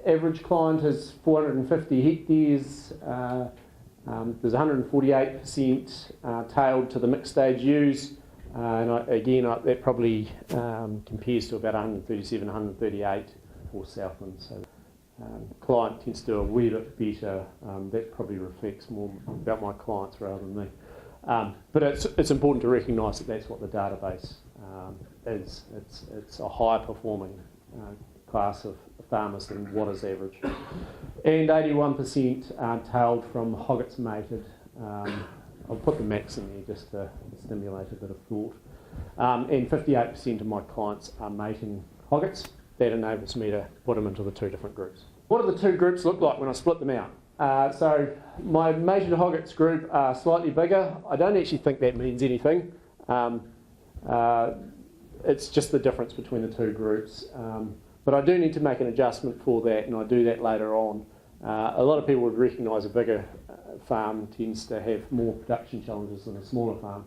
average client is 450 hectares. There's 148% tailed to the mixed stage ewes, and that probably compares to about 137, 138 for Southland. So client tends to do a wee bit better. That probably reflects more about my clients rather than me. But it's important to recognise that that's what the database is. It's a high performing class of farmers than what is average. And 81% tailed from hoggets mated. I'll put the max in there just to stimulate a bit of thought. And 58% of my clients are mating hoggets. That enables me to put them into the two different groups. What do the two groups look like when I split them out? So my mated hoggets group are slightly bigger. I don't actually think that means anything. It's just the difference between the two groups. But I do need to make an adjustment for that, and I do that later on. A lot of people would recognise a bigger farm tends to have more production challenges than a smaller farm.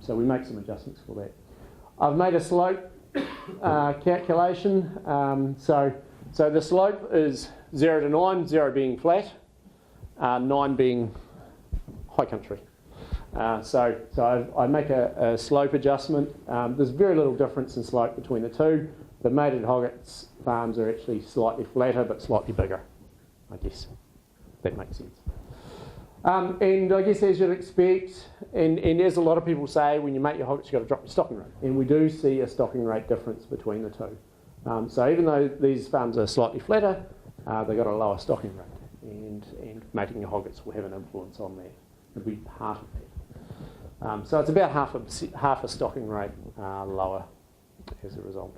So we make some adjustments for that. I've made a slope calculation. So the slope is 0 to 9, 0 being flat, 9 being high country. So I make a slope adjustment. There's very little difference in slope between the two. The mated hoggets farms are actually slightly flatter but slightly bigger, I guess. That makes sense. And I guess as you'd expect, and as a lot of people say, when you mate your hoggets, you've got to drop your stocking rate. And we do see a stocking rate difference between the two. So even though these farms are slightly flatter, they've got a lower stocking rate. And mating your hoggets will have an influence on that. It'll be part of that. So it's about half a stocking rate lower as a result.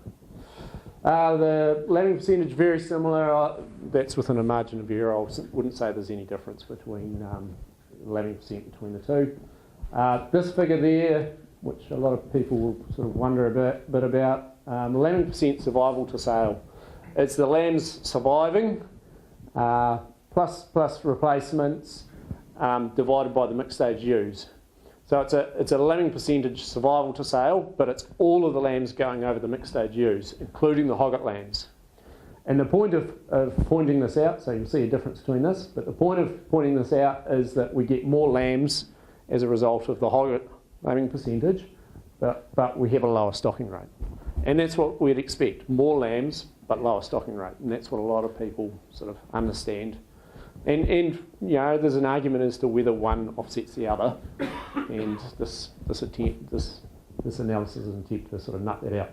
The lambing percentage very similar. That's within a margin of error. I wouldn't say there's any difference between lambing percent between the two. This figure there, which a lot of people will sort of wonder a bit about, the lambing percent survival to sale. It's the lambs surviving plus replacements divided by the mixed stage ewes. So it's a lambing percentage survival to sale, but it's all of the lambs going over the mixed stage ewes, including the hogget lambs. And the point of pointing this out, so you'll see a difference between this, but the point of pointing this out is that we get more lambs as a result of the hogget lambing percentage, but we have a lower stocking rate. And that's what we'd expect, more lambs, but lower stocking rate. And that's what a lot of people sort of understand. And you know, there's an argument as to whether one offsets the other, and this analysis is an attempt to sort of nut that out.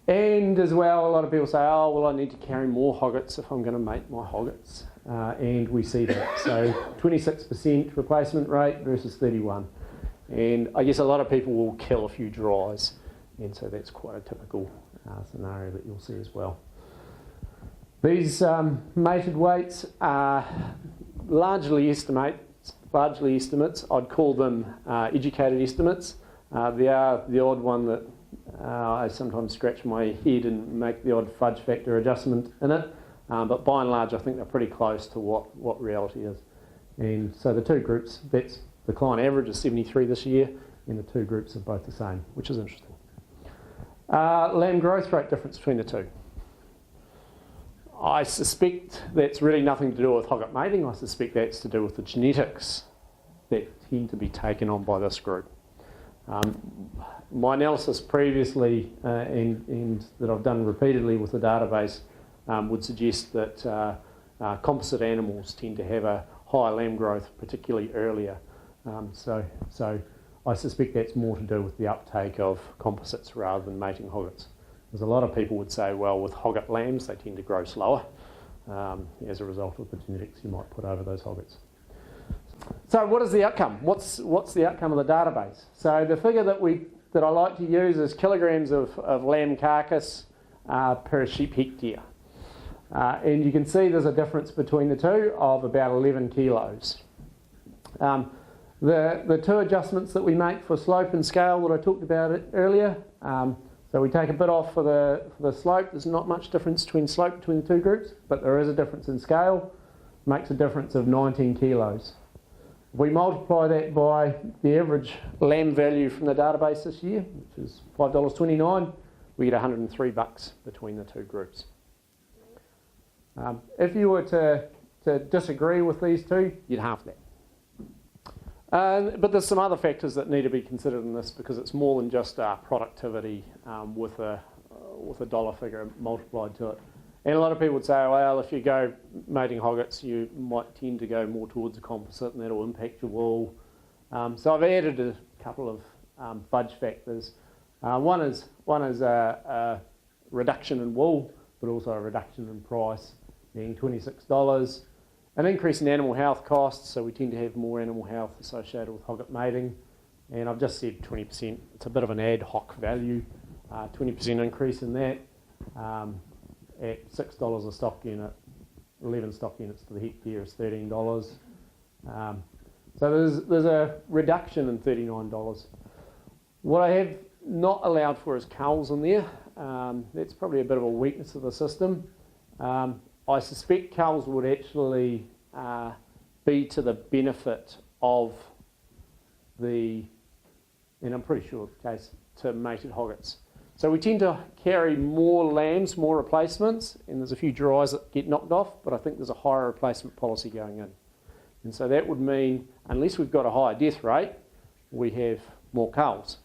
And as well, a lot of people say, oh, well, I need to carry more hoggets if I'm going to mate my hoggets, and we see that. So 26% replacement rate versus 31, and I guess a lot of people will kill a few dries, and so that's quite a typical scenario that you'll see as well. These mated weights are largely estimates. I'd call them educated estimates. They are the odd one that I sometimes scratch my head and make the odd fudge factor adjustment in it. But by and large, I think they're pretty close to what reality is. And so the two groups, that's the client average is 73 this year, and the two groups are both the same, which is interesting. Lamb growth rate difference between the two. I suspect that's really nothing to do with hogget mating. I suspect that's to do with the genetics that tend to be taken on by this group. My analysis previously, and that I've done repeatedly with the database, would suggest that composite animals tend to have a higher lamb growth, particularly earlier. So I suspect that's more to do with the uptake of composites rather than mating hoggets. Because a lot of people would say, well, with hogget lambs, they tend to grow slower as a result of the genetics you might put over those hoggets. So what is the outcome? What's the outcome of the database? So the figure that I like to use is kilograms of lamb carcass per sheep hectare. And you can see there's a difference between the two of about 11 kilos. The two adjustments that we make for slope and scale that I talked about earlier, so we take a bit off for the slope. There's not much difference between slope between the two groups, but there is a difference in scale. Makes a difference of 19 kilos. If we multiply that by the average lamb value from the database this year, which is $5.29, we get $103 between the two groups. If you were to disagree with these two, you'd halve that. But there's some other factors that need to be considered in this because it's more than just productivity with a dollar figure multiplied to it. And a lot of people would say, well, if you go mating hoggets, you might tend to go more towards a composite and that'll impact your wool. So I've added a couple of fudge factors. One is a reduction in wool, but also a reduction in price, being $26. An increase in animal health costs, so we tend to have more animal health associated with hogget mating. And I've just said 20%. It's a bit of an ad hoc value, 20% increase in that. At $6 a stock unit, 11 stock units to the hectare is $13. So there's a reduction in $39. What I have not allowed for is culls in there. That's probably a bit of a weakness of the system. I suspect culls would actually be to the benefit of and I'm pretty sure the case, to mated hoggets. So we tend to carry more lambs, more replacements, and there's a few dries that get knocked off, but I think there's a higher replacement policy going in. And so that would mean, unless we've got a higher death rate, we have more culls.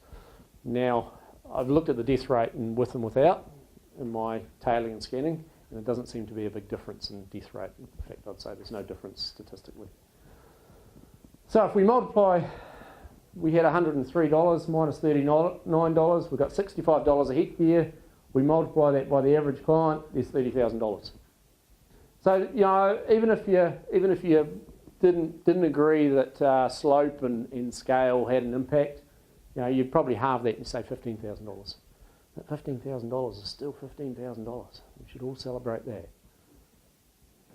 Now, I've looked at the death rate with and without in my tailing and scanning, and it doesn't seem to be a big difference in death rate. In fact, I'd say there's no difference statistically. So if we multiply, we had $103 minus $39, we've got $65 a hectare. We multiply that by the average client, there's $30,000. So even if you didn't agree that slope and scale had an impact, you'd probably halve that and say $15,000. That $15,000 is still $15,000. We should all celebrate that.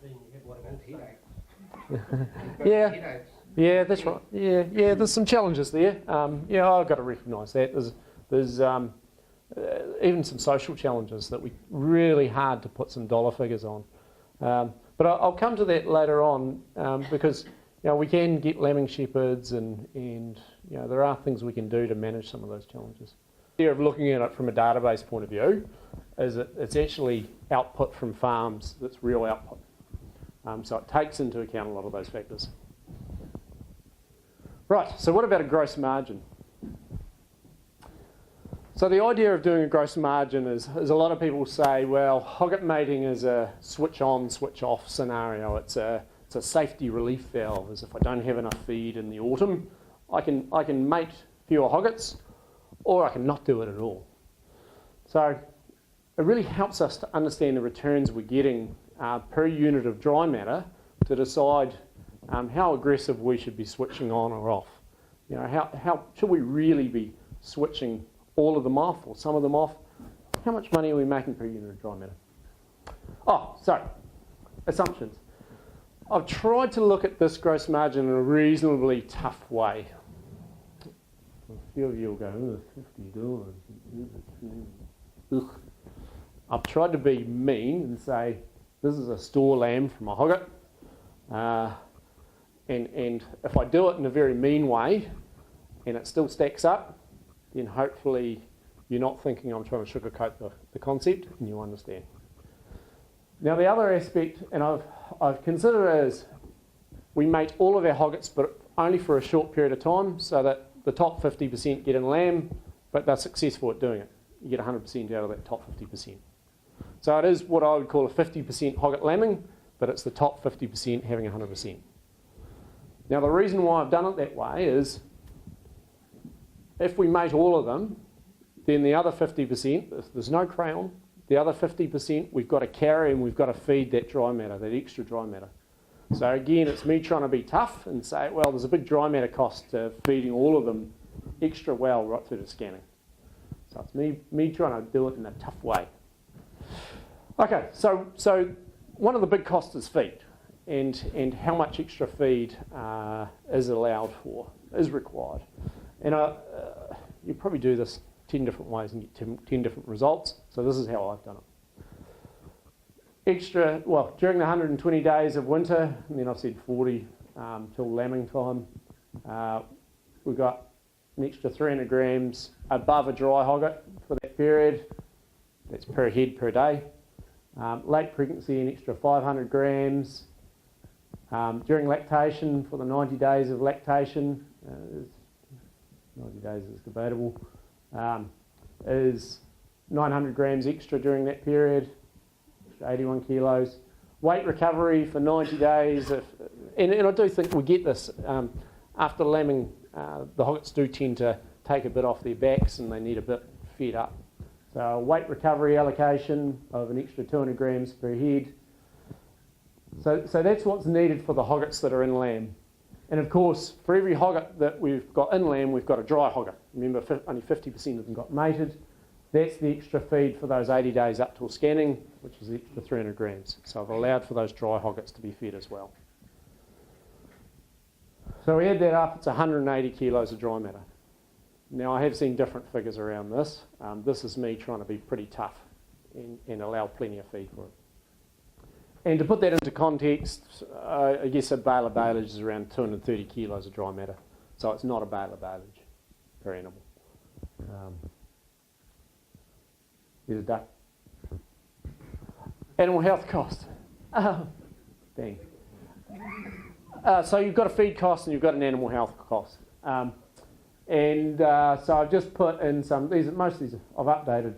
Then you get what about headaches? Yeah. Yeah, that's right. Yeah. There's some challenges there. I've got to recognise that. There's even some social challenges that we really hard to put some dollar figures on. But I'll come to that later on because we can get lambing shepherds and there are things we can do to manage some of those challenges. The idea of looking at it from a database point of view is that it's actually output from farms that's real output. So it takes into account a lot of those factors. Right, so what about a gross margin? So the idea of doing a gross margin is a lot of people say, well, hogget mating is a switch on, switch off scenario. It's a safety relief valve, as if I don't have enough feed in the autumn, I can mate fewer hoggets, or I can not do it at all. So it really helps us to understand the returns we're getting per unit of dry matter to decide how aggressive we should be switching on or off. How should we really be switching all of them off or some of them off? How much money are we making per unit of dry matter? So assumptions. I've tried to look at this gross margin in a reasonably tough way. A few of you will go, $50. Ugh. I've tried to be mean and say, this is a store lamb from a hogget. And if I do it in a very mean way and it still stacks up, then hopefully you're not thinking I'm trying to sugarcoat the concept and you understand. Now the other aspect, and I've considered it as we mate all of our hoggets but only for a short period of time so that the top 50% get in lamb, but they're successful at doing it. You get 100% out of that top 50%. So it is what I would call a 50% hogget lambing, but it's the top 50% having 100%. Now the reason why I've done it that way is if we mate all of them, then the other 50%, if there's no crown, the other 50% we've got to carry and we've got to feed that dry matter, that extra dry matter. So again, it's me trying to be tough and say, well, there's a big dry matter cost to feeding all of them extra well right through to scanning. So it's me trying to do it in a tough way. Okay, so one of the big costs is feed. And how much extra feed is allowed for, is required. And you probably do this 10 different ways and get 10 different results. So this is how I've done it. During the 120 days of winter, and then I've said 40 till lambing time, we've got an extra 300 grams above a dry hogget for that period. That's per head per day. Late pregnancy, an extra 500 grams. During lactation, for the 90 days of lactation, 90 days is debatable, is 900 grams extra during that period, extra 81 kilos. Weight recovery for 90 days, and I do think we get this, after lambing, the hoggets do tend to take a bit off their backs and they need a bit fed up. So weight recovery allocation of an extra 200 grams per head. So that's what's needed for the hoggets that are in lamb. And of course, for every hogget that we've got in lamb, we've got a dry hogget. Remember, only 50% of them got mated. That's the extra feed for those 80 days up till scanning, which is the extra 300 grams. So I've allowed for those dry hoggets to be fed as well. So we add that up, it's 180 kilos of dry matter. Now I have seen different figures around this. This is me trying to be pretty tough and allow plenty of feed for it. And to put that into context, I guess a bale of baleage is around 230 kilos of dry matter. So it's not a bale of baleage per animal. Here's a duck. Animal health cost. Dang. So you've got a feed cost and you've got an animal health cost. So I've just put in some, most of these I've updated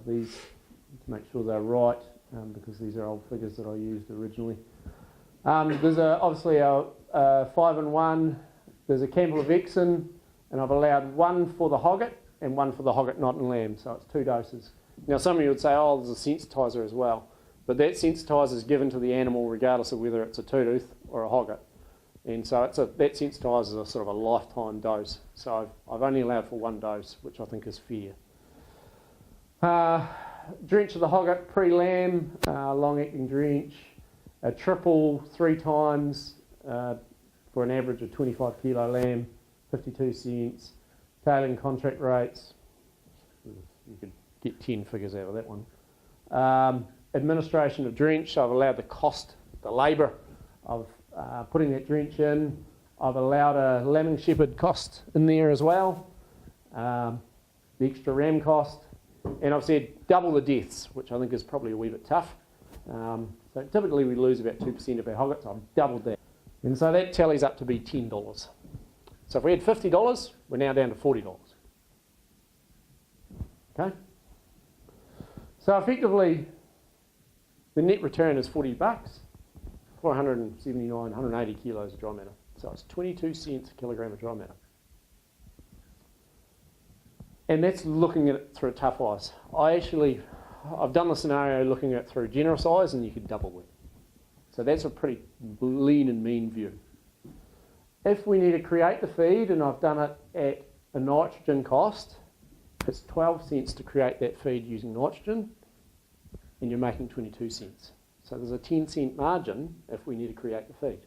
these to make sure they're right, because these are old figures that I used originally. There's obviously a 5-in-1, there's a Campylorvexin, and I've allowed one for the hogget and one for the hogget not in lamb, so it's 2 doses. Now some of you would say, oh, there's a sensitizer as well, but that sensitizer is given to the animal regardless of whether it's a two-tooth or a hogget. And so that sensitizer is a sort of a lifetime dose. So I've only allowed for 1 dose, which I think is fair. Drench of the hogget pre-lamb, long-acting drench, a triple 3 times for an average of 25 kilo lamb, 52 cents. Tailing contract rates, you could get 10 figures out of that one. Administration of drench, I've allowed the cost, the labour of putting that drench in. I've allowed a lambing shepherd cost in there as well, the extra ram cost, and I've said double the deaths, which I think is probably a wee bit tough. So typically we lose about 2% of our hoggets. I've doubled that, and so that tallies up to be $10. So if we had $50, we're now down to $40. Okay. So effectively, the net return is $40 for 179, 180 kilos of dry matter. So it's 22 cents a kilogram of dry matter. And that's looking at it through tough eyes. I've done the scenario looking at it through generous eyes, and you could double it. So that's a pretty lean and mean view. If we need to create the feed, and I've done it at a nitrogen cost, it's 12 cents to create that feed using nitrogen, and you're making 22 cents. So there's a 10-cent margin if we need to create the feed.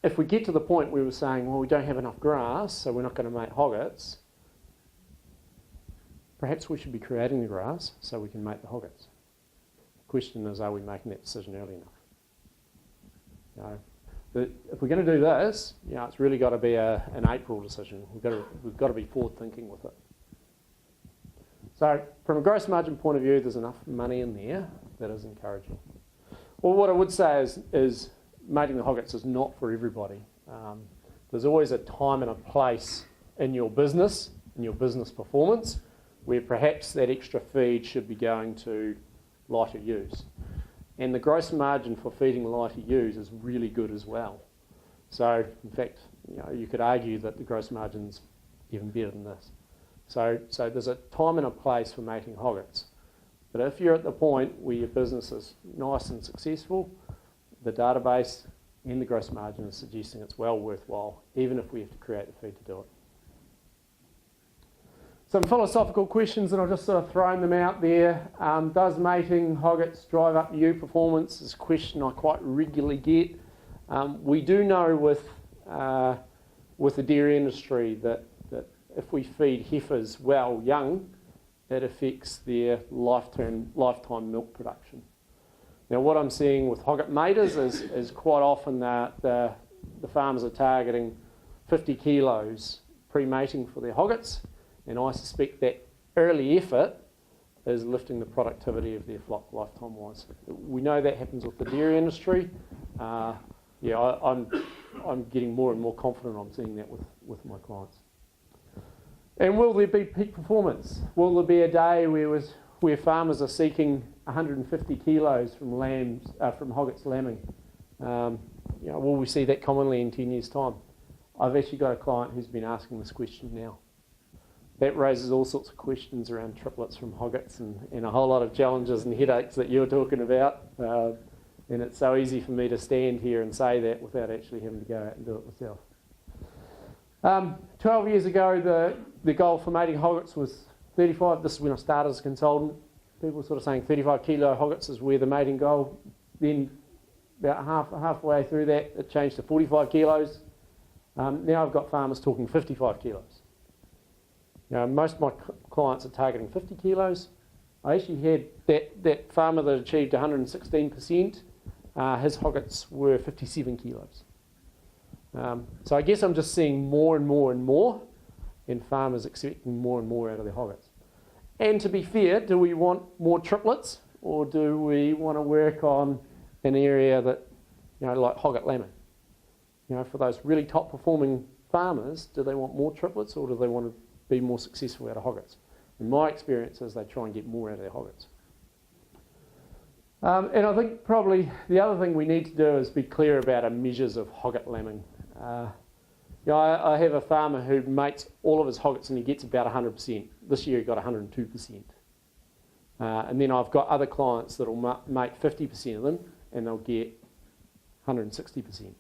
If we get to the point where we're saying, well, we don't have enough grass, so we're not going to make hoggets, perhaps we should be creating the grass so we can make the hoggets. The question is, are we making that decision early enough? If we're going to do this, it's really got to be an April decision. We've got to be forward thinking with it. So from a gross margin point of view, there's enough money in there that is encouraging. Well, what I would say is mating the hoggets is not for everybody. There's always a time and a place in your business performance, where perhaps that extra feed should be going to lighter ewes. And the gross margin for feeding lighter ewes is really good as well. So, in fact, you could argue that the gross margin's even better than this. So there's a time and a place for mating hoggets. But if you're at the point where your business is nice and successful, the database and the gross margin is suggesting it's well worthwhile, even if we have to create the feed to do it. Some philosophical questions, and I've just sort of thrown them out there. Does mating hoggets drive up ewe performance? This is a question I quite regularly get. We do know with the dairy industry that if we feed heifers well young, it affects their lifetime milk production. Now what I'm seeing with hogget maters is quite often that the farmers are targeting 50 kilos pre-mating for their hoggets, and I suspect that early effort is lifting the productivity of their flock lifetime-wise. We know that happens with the dairy industry. I'm getting more and more confident I'm seeing that with my clients. And will there be peak performance? Will there be a day where farmers are seeking 150 kilos from hoggets lambing? Will we see that commonly in 10 years' time? I've actually got a client who's been asking this question now. That raises all sorts of questions around triplets from hoggets and a whole lot of challenges and headaches that you're talking about. And it's so easy for me to stand here and say that without actually having to go out and do it myself. 12 years ago, the goal for mating hoggets was 35. This is when I started as a consultant. People were sort of saying 35 kilo hoggets is where the mating goal. Then about halfway through that, it changed to 45 kilos. Now I've got farmers talking 55 kilos. Most of my clients are targeting 50 kilos. I actually had that farmer that achieved 116%, his hoggets were 57 kilos. So I guess I'm just seeing more and more and more, and farmers expecting more and more out of their hoggets. And to be fair, do we want more triplets, or do we want to work on an area that, like hogget lambing? For those really top performing farmers, do they want more triplets, or do they want to be more successful out of hoggets? In my experience is they try and get more out of their hoggets. And I think probably the other thing we need to do is be clear about our measures of hogget lambing. I have a farmer who mates all of his hoggets and he gets about 100%. This year he got 102%. And then I've got other clients that will mate 50% of them and they'll get 160%.